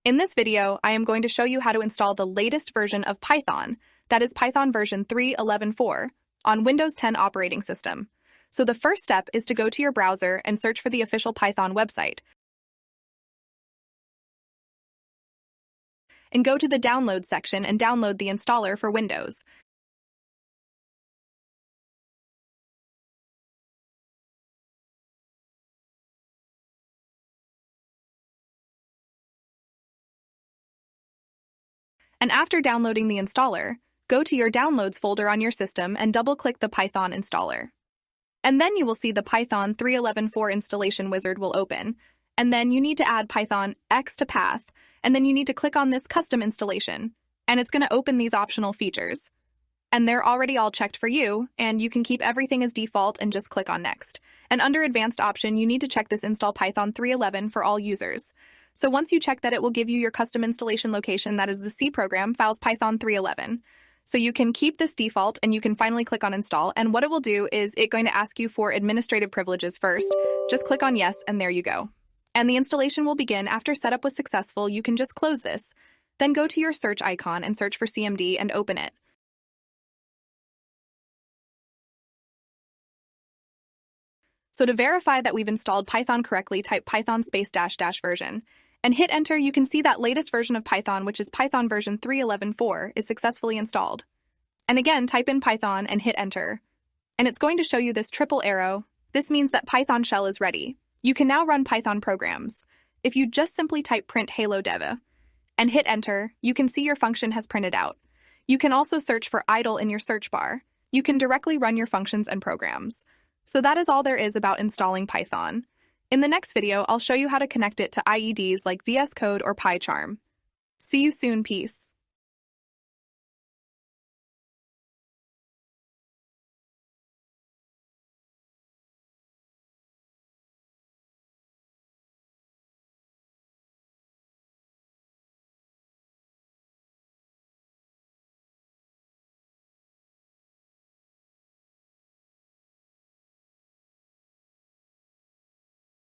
In this video, I am going to show you how to install the latest version of Python, that is Python version 3.11.4, on Windows 10 operating system. So the first step is to go to your browser and search for the official Python website. And go to the Download section and download the installer for Windows. And after downloading the installer, go to your Downloads folder on your system and double-click the Python installer. And then you will see the Python 3.11.4 installation wizard will open. And then you need to add Python X to path, and then you need to click on this custom installation, and it's going to open these optional features. And they're already all checked for you, and you can keep everything as default and just click on Next. And under Advanced option, you need to check this Install Python 3.11 for all users. So once you check that, it will give you your custom installation location, that is the C program, files Python 3.11. So you can keep this default and you can finally click on install. And what it will do is it's going to ask you for administrative privileges first. Just click on yes, and there you go. And the installation will begin. After setup was successful, you can just close this. Then go to your search icon and search for CMD and open it. So to verify that we've installed Python correctly, type Python -- version. And hit enter. You can see that latest version of Python, which is Python version 3.11.4, is successfully installed. And again, type in Python and hit enter. And it's going to show you this triple arrow. This means that Python shell is ready. You can now run Python programs. If you just simply type print hello dev and hit enter, you can see your function has printed out. You can also search for idle in your search bar. You can directly run your functions and programs. So that is all there is about installing Python. In the next video, I'll show you how to connect it to IEDs like VS Code or PyCharm. See you soon, peace.